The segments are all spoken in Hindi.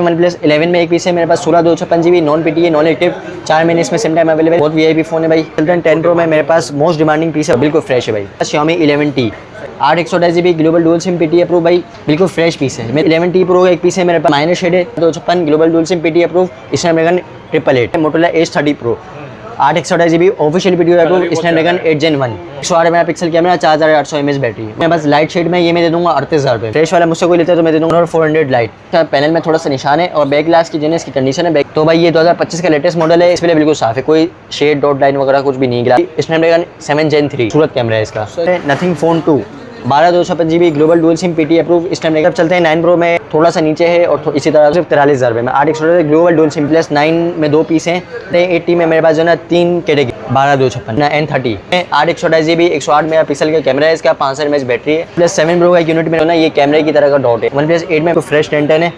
वन प्लस 11 में एक पीस है मेरे पास 16/256 GB non PTA non active, 4 महीने इसमें सिम टाइम अवेलेबल, बहुत वीआईपी फोन है भाई। चलते हैं 10 प्रो में मेरे पास मोस्ट डिमांडिंग पीस है, बिल्कुल फ्रेश है भाई, Xiaomi 11T 8/128 GB global dual SIM PT approve भाई, बिल्कुल फ्रेश पीस है। मेरे 11T प्रो एक पीस है मेरे पास माइनर शेड है 256 global dual SIM PT approve, Snapdragon 888 Motorola Edge 30 Pro 8/128 GB official video approve, Snapdragon 8 Gen 1 108 megapixel camera, 4800 mAh battery. मैं बस लाइट शेड में ये मैं दे दूंगा 38,000 रुपये। फ्रेश वाला मुझसे कोई लेता है तो मैं दे दूंगा 400 लाइट। पैनल में थोड़ा सा निशान है और बैक ग्लास की जो है इसकी कंडीशन है बैक, तो भाई ये 2025 का लेटेस्ट मॉडल है, इसमें बिल्कुल साफ है, कोई शेड डॉट लाइन वगैरह कुछ भी नहीं गिरा। स्नैपड्रैगन 7 Gen 3 सूरत कैमरा है इसका। Nothing phone 2 12/256 GB global dual SIM PT approve इस टाइम। चलते हैं 9 प्रो में, थोड़ा सा नीचे है और इसी तरह सिर्फ 43,000 रुपये में 8/128 ग्लोबल डुअल सिम प्लस 9 में 2 पीस हैं। 80 में मेरे पास जो है ना 3 कैटेगरी 12/256 ना N30 8/128 GB 108 मेगापिक्सल का कैमरा है इसका, 65 mAh बैटरी है, प्लस 7 प्रो का एक यूनिट में ना ये कैमरे की तरह का डॉट है। वन प्लस 8 में फ्रेश 1010 है,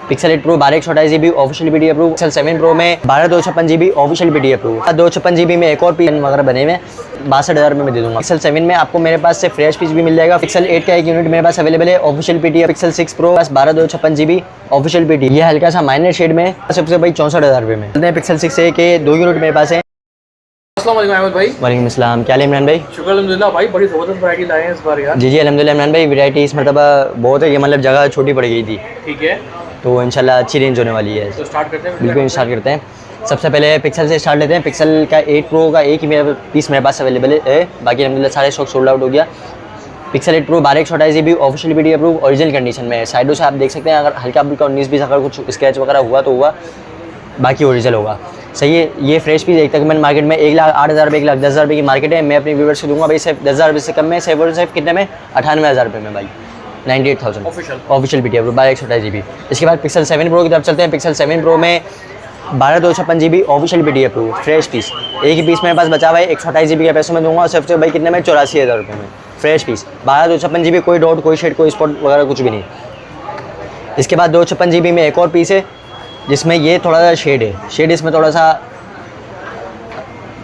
pixel 8 pro 12/128 GB official video approve, pixel 7 pro में 12/256 GB official video approve, 256 GB में एक और पीस वगैरह बने हुए 62,000 में दे दूंगा। पिक्सल 7 में आपको मेरे पास से फ्रेश पीस भी मिल जाएगा। पिक्सल 8 का एक यूनिट मेरे पास अवेलेबल है ऑफिशियल पीटी। पिक्सल 6 प्रो बस 12/256 GB ऑफिशियल पीटी, ये हल्का सा माइनर शेड में सबसे भाई 64,000 रुपये में। चलते हैं पिक्सल 6 के 2 यूनिट मेरे पास है। अस्सलाम वालेकुम अहमद भाई। वालेकुम अस्सलाम, क्या हाल है इमरान भाई? शुक्र अल्हम्दुलिल्लाह भाई, बड़ी ज़बरदस्त वैरायटी लाए हैं इस बार यार। जी अल्हम्दुलिल्लाह इमरान भाई, वैरायटी इस मरतबा बहुत है, ये मतलब जगह छोटी पड़ गई थी, ठीक है, तो इंशाल्लाह अच्छी रेंज होने वाली है। तो स्टार्ट करते हैं। बिल्कुल स्टार्ट करते हैं। सबसे पहले पिक्सल से स्टार्ट लेते हैं। पिक्सल का 8 प्रो का एक ही मेरा पीस मेरे पास अवेलेबल है, बाकी अल्हम्दुलिल्लाह सारे स्टॉक सोल्ड आउट हो गया। Pixel 8 pro 12/128 GB official video approve, original condition में है। साइडों से आप देख सकते हैं, अगर हल्का फुल्का 19-20 अगर कुछ स्क्रैच वगैरह हुआ तो हुआ, बाकी ओरिजिनल होगा। सही है, ये फ्रेश पीस एक तकरीबन मार्केट में 1,08,000 रुपये 1,10,000 रुपये की मार्केट है। मैं अपने व्यूअर्स को दूंगा भाई सिर्फ 10,000 रुपये से कम में, सिर्फ कितने में 98,000 रुपये में भाई, 98,000 ऑफिशियल वीडियो अप्रूव 12/128 GB। इसके बाद पिक्सल 7 प्रो की तरफ चलते हैं। पिक्सल 7 प्रो में 12/256 GB official video approve, fresh piece एक ही पीस मेरे पास बचा हुआ है, 128 GB के पैसों में दूंगा और सिर्फ भाई कितने में 84,000 रुपये में फ्रेश पीस 12/256 GB, कोई डॉट कोई शेड कोई स्पॉट वगैरह कुछ भी नहीं। इसके बाद 256 GB में एक और पीस है जिसमें ये थोड़ा सा शेड है, शेड इसमें थोड़ा सा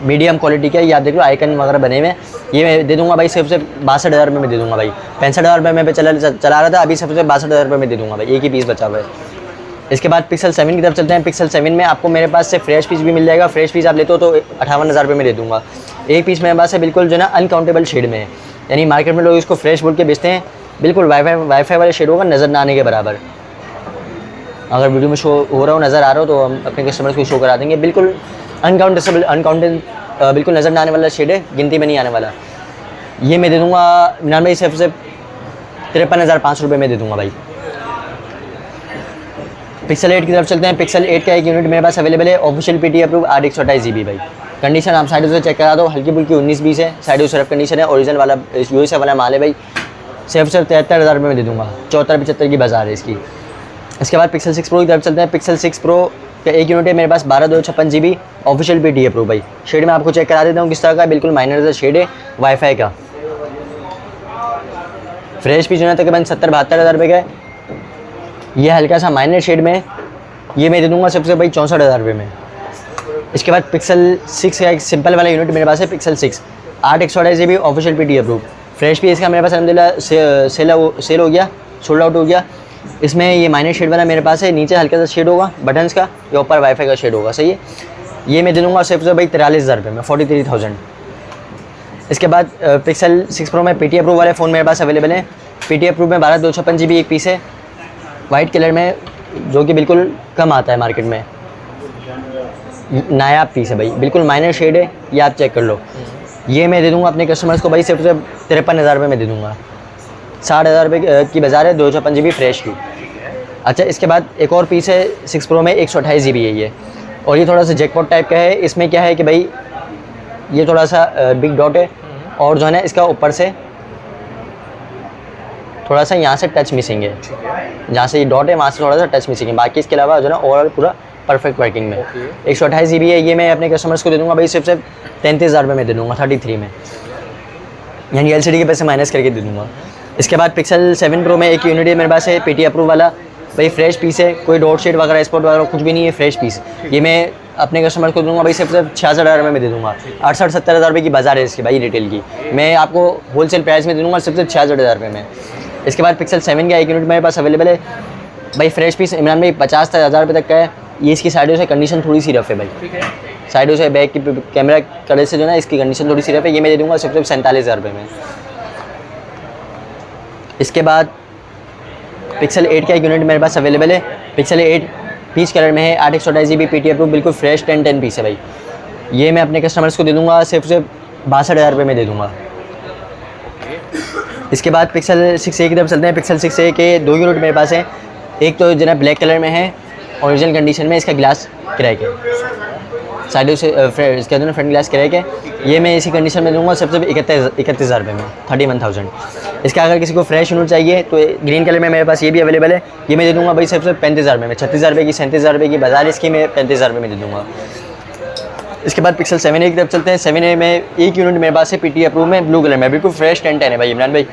मीडियम क्वालिटी का, ये आप देख लो आइकन वगैरह बने हुए हैं। ये मैं दे दूंगा भाई सिर्फ 62,000 रुपये में दे दूंगा भाई, 65,000 रुपये में चला रहा था, अभी सिर्फ 62,000 रुपये में दे दूंगा भाई, एक ही पीस बचा हुआ है। इसके बाद पिक्सल 7 की तरफ चलते हैं। पिक्सल 7 में आपको मेरे पास से फ्रेश पीस भी मिल जाएगा, फ्रेश पीस आप लेते हो तो 58,000 रुपये में दे दूंगा। एक पीस मेरे पास है बिल्कुल जो है ना अनकाउंटेबल शेड में है, यानी मार्केट में लोग इसको फ्रेश बोल के बेचते हैं, बिल्कुल वाईफाई वाले शेड होगा, नज़र ना आने के बराबर। अगर वीडियो में शो हो रहा हो, नज़र आ रहा हो तो हम अपने कस्टमर्स को शो करा देंगे, बिल्कुल अनकाउंटेड बिल्कुल नज़र ना आने वाला शेड है, गिनती में नहीं आने वाला। ये मैं दे दूँगा इमरान भाई सिर्फ 53,500 रुपये में दे दूँगा भाई। पिक्सल 8 की तरफ चलते हैं। पिक्सल 8 का एक यूनिट मेरे पास अवेलेबल है ऑफिशियल पीटी अप्रूव 8/128 GB भाई। कंडीशन आप साइडों से चेक करा दो, हल्की फुल्की 19-20 है, साइडों से रफ कंडीशन है, ओरिजिनल वाला यूएस वाला माल है भाई, सिर्फ 73,000 रुपये में दे दूँगा, 74-75 की बाजार है इसकी। इसके बाद पिक्सल 6 प्रो की तरफ चलते हैं। पिक्सल 6 प्रो का एक यूनिट है मेरे पास 12/256 GB ऑफिशियल पीटी अप्रूव भाई। शेड में आपको चेक करा देता हूँ किस तरह का, बिल्कुल माइनर सा शेड है वाईफाई का, फ्रेश पीस जो है तकरीबन 70-72,000 रुपये का है। ये हल्का सा माइनर शेड में, ये मैं दे दूँगा सबसे भाई 64,000 रुपये में। इसके बाद पिक्सल 6 का एक सिंपल वाला यूनिट मेरे पास है, Pixel 6 8/128 GB official PT approve, fresh piece का मेरे पास अलहमदिल्ला सेल हो गया, सोल्ड आउट हो गया। इसमें ये माइनर शेड वाला मेरे पास है, नीचे हल्का सा शेड होगा बटन्स का, या ऊपर वाईफाई का शेड होगा, सही है। ये मैं दे दूँगा सिर्फ भाई 43,000 रुपये में, 43,000। इसके बाद पिक्सल 6 प्रो में पीटी अप्रूव वाले फ़ोन मेरे पास अवेलेबल है। पीटी अप्रूव में 12/256 GB एक पीस है, वाइट कलर में, जो कि बिल्कुल कम आता है मार्केट में, नायाब पीस है भाई, बिल्कुल माइनर शेड है, ये आप चेक कर लो। ये मैं दे दूँगा अपने कस्टमर्स को भाई सिर्फ 53,000 रुपये में दे दूँगा, 60,000 रुपये की बाजार है, 256 GB फ्रेश की। अच्छा, इसके बाद एक और पीस है 6 प्रो में 128 GB है ये, और ये थोड़ा सा जैकपॉट टाइप का है। इसमें क्या है कि भाई ये थोड़ा सा बिग डॉट है, और जो है ना इसका ऊपर से थोड़ा सा यहाँ से टच मिसिंग है, जहाँ से ये डॉट है वहाँ से थोड़ा सा टच मिसिंग है, बाकी इसके अलावा जो है ना ओवरऑल पूरा परफेक्ट वर्किंग में। 128 GB है, ये मैं अपने कस्टमर्स को दे दूँगा भाई सिर्फ 33,000 रुपये में दे दूँगा, 33 में, यानी LCD के पैसे माइनस करके दे दूँगा। इसके बाद पिक्सल 7 प्रो में एक यूनिट है मेरे पास है, पीटी अप्रूव वाला भाई, फ्रेश पीस है, कोई डॉट शेड वगैरह स्पॉट वगैरह कुछ भी नहीं है, फ्रेश पीस। ये मैं अपने कस्टमर को दूंगा भाई सिर्फ 66,000 रुपये में दे दूंगा, 68-70,000 रुपये की बाजार है इसकी भाई रिटेल की, मैं आपको होलसेल प्राइस में दे दूँगा सिर्फ 66,000 रुपये में। इसके बाद पिक्सल 7 का एक यूनिट मेरे पास अवेलेबल है भाई फ्रेश पीस इमरान भाई 50 से 1000 रुपये तक का है। ये इसकी साइडों से कंडीशन थोड़ी सी रफ है भाई, ठीक है। साइडों से बैक की कैमरा कलर से जो है ना इसकी कंडीशन थोड़ी सी रफ है। ये मैं दे दूँगा सिर्फ 47,000 रुपये में। इसके बाद पिक्सल 8 का एक यूनिट मेरे पास अवेलेबल है। पिक्सल 8 पीच कलर में है, 8/128 GB PTI प्रूफ, बिल्कुल फ्रेश 10 पीस है भाई। ये मैं अपने कस्टमर्स को दे दूँगा सिर्फ 62,000 रुपये में दे दूँगा। इसके बाद पिक्सल 6a की तरफ चलते हैं। पिक्सल 6a के 2 यूनिट मेरे पास हैं। एक तो जो है ब्लैक कलर में है, ओरिजिनल कंडीशन में, इसका ग्लास क्रैक है, साइडों से इसका जो है फ्रंट ग्लास क्रैक है। ये मैं इसी कंडीशन में दूंगा सिर्फ 31,000 रुपये में, 31,000। इसका अगर किसी को फ्रेश यूनिट चाहिए तो ग्रीन कलर में मेरे पास ये भी अवेलेबल है। ये मैं दे दूंगा भाई सिर्फ 35,000 रुपये में। 36,000 रुपये की, 37,000 रुपये की बाजार, इसकी मैं 35,000 रुपये में दे दूँगा। इसके बाद पिक्सल 7a की तरफ चलते हैं। 7a में एक यूनिट मेरे पास है PTI अप्रूव में, ब्लू कलर में, बिल्कुल फ्रेश 10 है भाई। इमरान भाई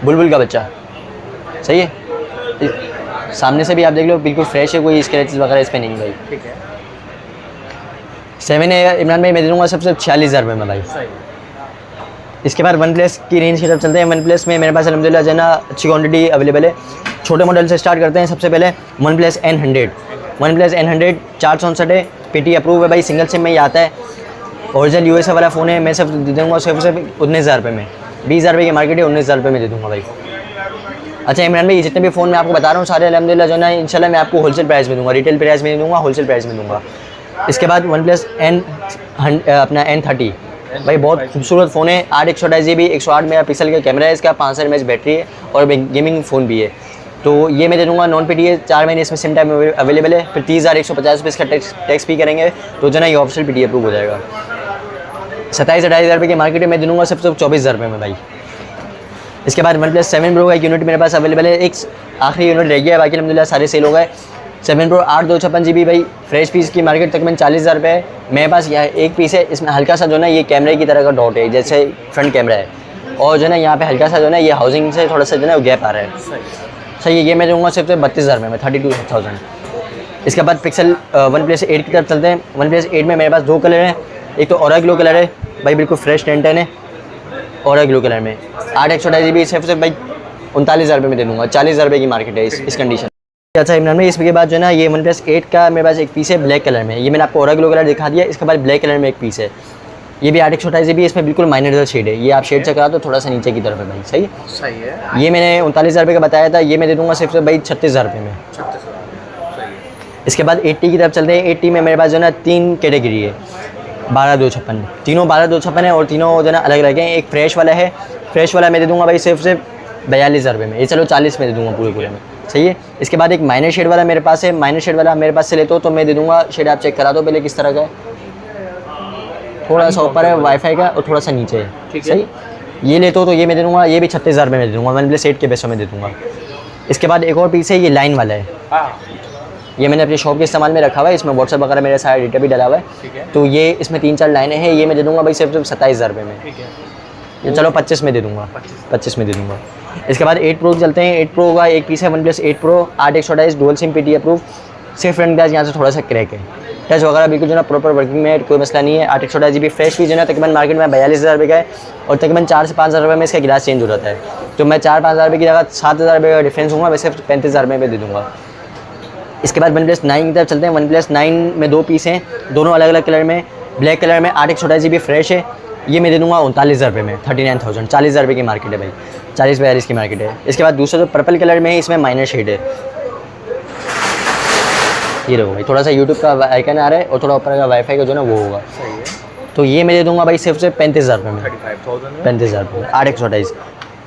बुलबुल का बच्चा, सही है। सामने से भी आप देख लो, बिल्कुल फ्रेश है, कोई स्क्रैचेस वगैरह इस पर नहीं भाई। ठीक है। 7a इमरान भाई मैं दे दूँगा सबसे 46,000 रुपये में भाई। सही। इसके बाद वन प्लस की रेंज की तरफ चलते हैं। वन प्लस में मेरे पास अलहमदिल्ला जो है ना अच्छी क्वांटिटी अवेलेबल है। छोटे मॉडल से स्टार्ट करते हैं। सबसे पहले one plus N100। One plus N100 464 है, PTI अप्रूव है भाई, सिंगल सिम में ही आता है, ओरिजिनल USA वाला फ़ोन है। मैं सिर्फ दे दूँगा सिर्फ 19,000 रुपये में। 20,000 रुपये की मार्केट है, 19,000 रुपये में दे दूँगा भाई। अच्छा इमरान भाई, जितने भी फ़ोन मैं आपको बता रहा हूँ सारे अलहमदिल्ला जो है ना इंशाल्लाह मैं आपको होलसेल प्राइस में दूँगा, रिटेल प्राइस में नहीं दूँगा, होलसेल प्राइस में दूँगा। इसके बाद वन प्लस N30 भाई, बहुत खूबसूरत फ़ोन है। 8/128 GB 108 मेगापिक्सल का कैमरा है इसका, 65 mAh बैटरी है और गेमिंग फ़ोन भी है। तो ये मैं दे दूँगा नॉन PTI, 4 महीने इसमें सिम टाइम अवेलेबल है। फिर 30,150 रुपये इसका टैक्स भी करेंगे तो जो ना ये ऑप्शनल PTI अप्रूव हो जाएगा। 27-28,000 रुपये की मार्केट में मैं दे दूँगा सिर्फ 24,000 रुपये में भाई। इसके बाद वन प्लस 7 प्रो का एक यूनिट मेरे पास अवेलेबल है। एक आखिरी यूनिट रह गया है, बाकी अलहमदिल्ला सारे सेल हो गए। 7 प्रो 8/256 GB भाई, फ्रेश पीस की मार्केट तकरीबन 40,000 रुपये है। मेरे पास यहाँ एक पीस है, इसमें हल्का सा जो ना ये कैमरे की तरह का डॉट है, जैसे फ्रंट कैमरा है, और जो ना यहाँ पे हल्का सा जो ना ये हाउसिंग से थोड़ा सा जो ना गैप आ रहा है। सही है। ये मैं दूँगा सिर्फ 32,000 में 32,000। इसके बाद पिक्सल वन प्लस 8 की तरफ चलते हैं। वन प्लस 8 में मेरे पास 2 कलर हैं। एक तो ऑरा ग्लो कलर है भाई, बिल्कुल फ्रेश 10 है, ऑरा ग्लो कलर में 8/128 GB सिर्फ भाई 39,000 रुपये में दे दूँगा। 40,000 रुपये की मार्केट है इस कंडीशन। अच्छा इमरान भाई, इसके बाद जो है ना ये वन प्लस 8 का मेरे पास एक पीस है ब्लैक कलर में। ये मैंने आपको ऑरा ग्लो कलर दिखा दिया। इसके बाद ब्लैक कलर में एक पीस है, ये भी 8/128 GB, इसमें बिल्कुल माइनर शेड है। ये आप शेड चेक करा तो थोड़ा सा नीचे की तरफ है भाई। सही सही है। ये मैंने 39,000 रुपये का बताया था, ये मैं दे दूँगा सिर्फ भाई 36,000 रुपये में। 36,000। सही है। इसके बाद 80 की तरफ चलते हैं। 80 में मेरे पास जो है ना 3 कैटेगरी है, 12/256, तीनों 12/256 है और तीनों जो है ना अलग अलग हैं। एक फ्रेश वाला है, फ्रेश वाला मैं दे दूँगा भाई सिर्फ 42,000 रुपये में। ये चलो 40 में दे दूँगा पूरे में। सही है। इसके बाद एक माइनर शेड वाला मेरे पास है। माइनर शेड वाला मेरे पास से लेते हो तो मैं दे दूँगा, शेड आप चेक करा दो पहले किस तरह का है, थोड़ा सा ऊपर है वाईफाई का और थोड़ा सा नीचे है। सही। ये लेते हो तो ये मैं दे दूँगा, ये भी 36,000 रुपये में दे दूँगा, वन प्लस 8 के पैसों में दे दूँगा। इसके बाद एक और पीस है, ये लाइन वाला है। ये मैंने अपनी शॉप के इस्तेमाल में रखा हुआ है, इसमें व्हाट्सएप वगैरह मेरे सारे डेटा भी डला हुआ है। तो ये इसमें 3-4 लाइनें हैं। ये मैं दे दूँगा भाई सिर्फ 27,000 रुपये में। ये चलो 25 में दे दूँगा, 25 में दे दूँगा। इसके बाद 8 प्रो चलते हैं। 8 प्रो का एक पीस है one plus 8 pro 8/128 dual SIM PTI approve, सिर्फ फ्रंट ग्लास यहाँ से थोड़ा सा क्रैक है, टच वगैरह बिल्कुल जो ना प्रॉपर वर्किंग में, कोई मसला नहीं है। 8/128 GB फ्रेश पीस जो है ना तकरीबन मार्केट में 42,000 रुपये का है और तकरीबन 4 से 5,000 रुपये में इसका गिलास चेंज हो जाता है। तो मैं 4-5,000 रुपये की जगह 7,000 रुपये का डिफरेंस होगा, मैं सिर्फ 35,000 रुपये में दे दूँगा। इसके बाद वन प्लस 9 की तरफ चलते हैं। वन प्लस 9 में 2 पीस हैं, दोनों अलग अलग कलर में। ब्लैक कलर में 8/128 GB फ्रेश है, ये मैं दे दूँगा 39,000 रुपये में, 39,000, 40,000 रुपये की मार्केट है भाई, 40-42 की मार्केट है। इसके बाद दूसरा जो पर्पल कलर में है, इसमें माइनर शेड है। ये देखो भाई, थोड़ा सा यूट्यूब का आइकन आ रहा है और थोड़ा ऊपर का वाईफाई का जो ना वो होगा। सही है। तो ये मैं दे दूँगा भाई सिर्फ 35,000 रुपये में, 35,000 रुपये में 8/128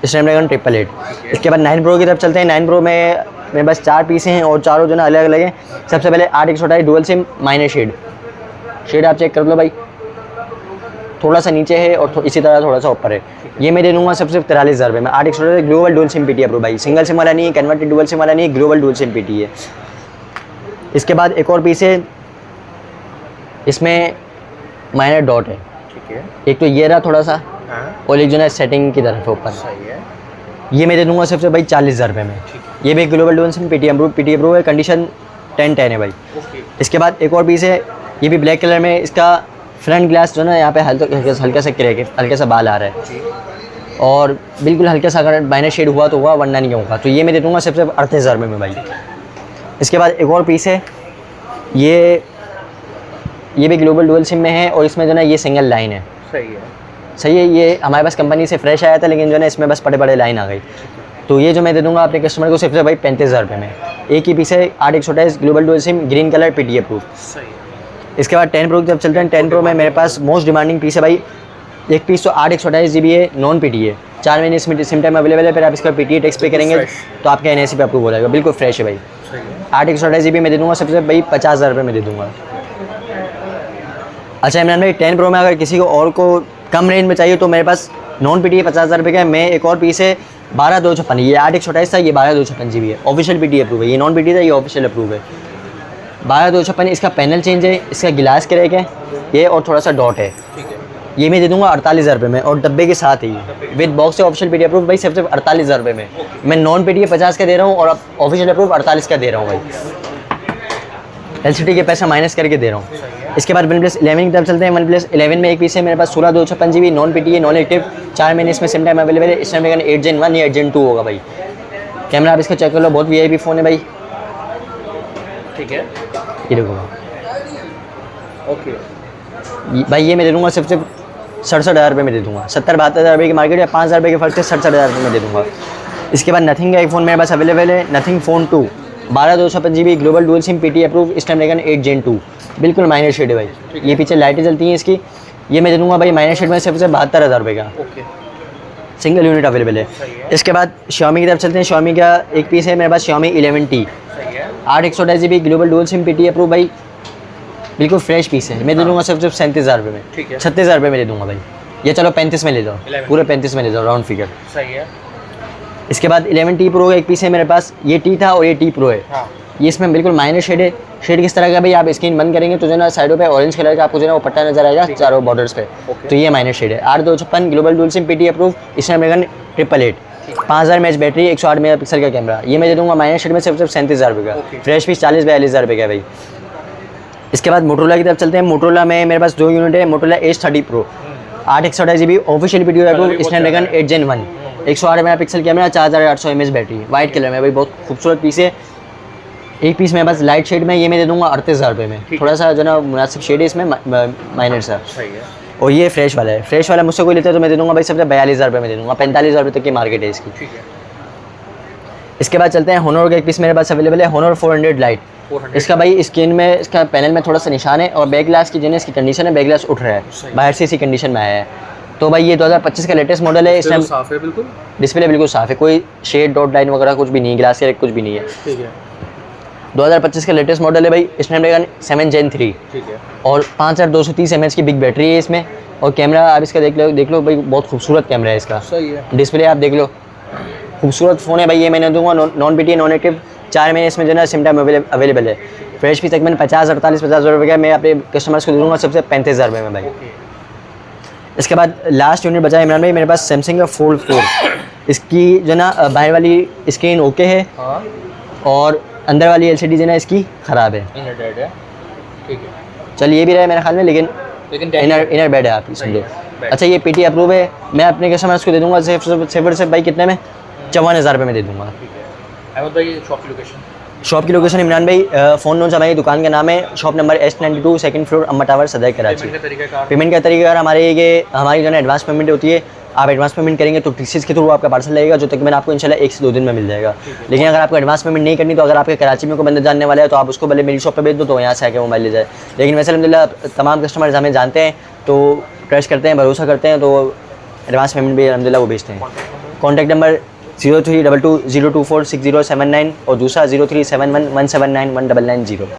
स्नैपड्रैगन 888। इसके बाद 9 प्रो की तरफ चलते हैं। 9 प्रो में मेरे पास 4 पीस हैं और चारों जो ना अलग अलग हैं। सबसे पहले 8/128 डुअल सिम माइनर शेड आप चेक कर लो भाई, थोड़ा सा नीचे है और इसी तरह थोड़ा सा ऊपर है। ये मैं दे दूँगा सिर्फ 43,000 रुपये में। 8/128 global dual SIM PTI approve भाई, सिंगल सिम वाला नहीं है, कन्वर्टेड डुअल सिम वाला नहीं है, ग्लोबल डुअल सिम PTI है। इसके बाद एक और पीस है, इसमें माइनर डॉट है। ठीक है। एक तो ये रहा थोड़ा सा और एक जो है सेटिंग की तरफ है ऊपर। सही है। ये मैं दे दूँगा सिर्फ भाई 40,000 रुपये में। ये भी global dual SIM PTI approve है, कंडीशन 10 है भाई। इसके बाद एक और पीस है, ये भी ब्लैक कलर में। इसका फ्रंट ग्लास जो ना यहाँ पे हल्का सा क्रैक है, हल्का सा बाल आ रहा है और बिल्कुल हल्का सा अगर माइनर शेड हुआ तो हुआ, वरना नहीं होगा। तो ये मैं दे दूँगा सिर्फ 38,000 रुपये में भाई, इसके बाद एक और पीस है, ये भी ग्लोबल डुअल सिम में है और इसमें जो है ये सिंगल लाइन है। सही है। सही है, ये हमारे पास कंपनी से फ्रेश आया था, लेकिन जो है इसमें बस बड़े लाइन आ गई। तो ये जो मैं दे दूंगा अपने कस्टमर को सिर्फ से भाई 35,000 रुपये में। एक ही पीस है 8/128 global dual SIM, green colour, PTA approve. सही है। इसके बाद 10 प्रो की जब चलते हैं, 10 प्रो में मेरे पास मोस्ट डिमांडिंग पीस है भाई। एक पीस तो 8/128 GB है, नॉन PTA, 4 महीने इसमें सिम टाइम अवेलेबल है। फिर आप इसका PTA टैक्स पे करेंगे तो आपके NIC पे अप्रूव हो जाएगा। बिल्कुल फ्रेश है भाई। सही है। 8/128 GB में दे दूंगा सबसे भाई 50,000 रुपये में दे दूंगा। अच्छा इमरान भाई, 10 प्रो में अगर किसी को और को कम रेंज में चाहिए तो मेरे पास नॉन PTA 50,000 रुपये का है। मैं एक और पीस है 12/256, ये 8/128 था, ये 12/256 GB है। ऑफिशियल PTA अप्रूव है, ये नॉन PTA था, ये ऑफिशियल अप्रूव है। 12/256, इसका पैनल चेंज है, इसका गिलास क्रैक है ये, और थोड़ा सा डॉट है। ठीक है। ये मैं दे दूंगा 48,000 रुपये में, और डब्बे के साथ ही विद बॉक्स से ऑफिशियल PTA अप्रूव भाई सिर्फ 48,000 रुपये में। मैं नॉन PTA 50 का दे रहा हूँ और ऑफिशियल अप्रूव 48 का दे रहा हूँ भाई। LCD के पैसा माइनस करके दे रहा हूँ। इसके बाद OnePlus 11 की तरफ चलते हैं। OnePlus 11 में एक पीस है मेरे पास 16/256 GB, non PTA, non active, 4 महीने इसमें सिम टाइम अवेलेबल है। स्नैपड्रैगन 8 Gen 1 या 8 Gen 2 होगा भाई। कैमरा आप इसका चेक कर लो, बहुत VIP फ़ोन है भाई। ठीक है। ये देखो ओके भाई, ये मैं दे दूँगा सिर्फ 67,000 रुपये में दे दूँगा। 70-72,000 रुपये की मार्केट है, 5,000 रुपये के फर्क से 67,000 रुपये में दे दूँगा। इसके बाद नथिंग का एक फ़ोन मेरे पास अवेलेबल है, nothing phone 2, 12/256 GB, global dual SIM, PTA approve, Snapdragon 8 Gen 2, बिल्कुल माइनर शेड है भाई। ये पीछे लाइटें जलती हैं इसकी। ये मैं दे दूँगा भाई माइनर शेड में सिर्फ से 72,000 रुपये का। ओके। सिंगल यूनिट अवेलेबल है। इसके बाद Xiaomi की तरफ चलते हैं। Xiaomi का एक पीस है मेरे पास, Xiaomi 11T, सही है। 8/128 GB, global dual SIM, PTA approve भाई, बिल्कुल फ्रेश पीस है। मैं दे दूँगा सिर्फ 37,000 रुपये में। ठीक है। 36,000 रुपये में दे दूँगा भाई। ये चलो 35 में ले जाओ, 11 पूरे 35 में ले जाओ, राउंड फिगर। सही है। इसके बाद 11T Pro का एक पीस है मेरे पास, ये T था और ये T Pro है। हाँ। ये इसमें बिल्कुल माइनर शेड है। शेड किस तरह का भाई, आप स्क्रीन बंद करेंगे तो जो है ना साइडों पे ऑरेंज कलर का आपको जो है ना वो पट्टा नजर आएगा चारों बॉर्डर्स पे। तो ये माइनर शेड है। 8/256, global dual SIM, PTA approve, Snapdragon 888, 5,000 mAh battery, 108 megapixel का कैमरा। ये मैं दे दूँगा माइनर शेड में सिर्फ 37,000 रुपये का। फ्रेश पीस 40-42,000 रुपये का है भाई। इसके बाद मोटोरोला की तरफ चलते हैं। मोटोरोला में मेरे पास 2 यूनिट है, Motorola Edge 30 Pro, 8/128 GB, official PTA approve, Snapdragon 8 Gen 1, 108 megapixel camera, 4800 mAh battery, white colour में भाई, बहुत खूबसूरत पीस है। एक पीस मेरे पास लाइट शेड में, ये मैं दे दूँगा 38,000 रुपये में। थोड़ा सा जो ना मुनासिब शेड है इसमें, माइनर सा। सही है। और ये फ्रेश वाला है। फ्रेश वाला मुझसे कोई लेता है तो मैं दे दूँगा भाई सबसे 42,000 रुपये में दे दूँगा। 45,000 रुपये तक की मार्केट है इसकी। ठीक है। इसके बाद चलते हैं Honor का एक पीस मेरे पास अवेलेबल है, Honor 400 लाइट। 400 इसका भाई स्क्रीन में, इसका पैनल में थोड़ा सा निशान है, और बैक ग्लास की जो है इसकी कंडीशन है, बैक ग्लास उठ रहा है, बाहर से इसी कंडीशन में आया है। तो भाई ये 2025 का लेटेस्ट मॉडल है। इसमें साफ है बिल्कुल, डिस्प्ले बिल्कुल साफ है, कोई शेड डॉट लाइन वगैरह कुछ भी नहीं है, ग्लास के कुछ भी नहीं है। ठीक है। 2025 का लेटेस्ट मॉडल है भाई। स्नैपड्रैगन 7 Gen 3, ठीक है। और 5230 mAh की बिग बैटरी है इसमें। और कैमरा आप इसका देख लो भाई, बहुत खूबसूरत कैमरा है इसका। सही है। डिस्प्ले आप देख लो, खूबसूरत फ़ोन है भाई। ये मैंने दूंगा नॉन PTA, नॉन एक्टिव, 4 महीने इसमें जो है ना सिम टाइम अवेलेबल है। फ्रेश पीस तकरीबन 50-48,000 रुपये का मैं अपने कस्टमर्स को दूंगा सबसे 35,000 रुपये में भाई। इसके बाद लास्ट यूनिट बचा है इमरान भाई मेरे पास, सैमसंग का Fold 4। इसकी जो ना बाहर वाली स्क्रीन ओके है, हाँ। और अंदर वाली LCD जो है ना इसकी ख़राब है। इनर डेड है। ठीक है। चल ये भी रहा है मेरे ख्याल में, लेकिन लेकिन इनर बेड है, आप समझो। अच्छा ये PTA अप्रूव है। मैं अपने कस्टमर्स को दे दूंगा सिर्फ भाई कितने में, 54,000 रुपये में दे दूंगा। ठीक है। अहमद भाई शॉप की लोकेशन? शॉप की लोकेशन इमरान भाई, फ़ोन नोट हमारी दुकान का नाम है, shop number S92, 2nd floor, अम्मा टावर, सदर कराची। पेमेंट का तरीका हमारे ये हमारी जो है एडवांस पेमेंट होती है। आप एडवांस पेमेंट करेंगे तो TCS के थ्रू आपका पार्सल लगेगा, जो तकरीबन आपको इंशाल्लाह 1 से 2 दिन में मिल जाएगा। लेकिन अगर आपको एडवांस पेमेंट नहीं करनी, तो अगर आपके कराची में कोई बंदा जानने वाला है तो आप उसको भले मेरी शॉप पे भेज दो, तो यहाँ से आके मोबाइल ले जाए। लेकिन वैसे अल्हम्दुलिल्लाह तमाम कस्टमर्स हमें जानते हैं, तो ट्रस्ट करते हैं, भरोसा करते हैं, तो एडवांस पेमेंट भी अल्हम्दुलिल्लाह वो भेजते हैं। कॉन्टैक्ट नंबर 0322024607 और दूसरा 037117919990।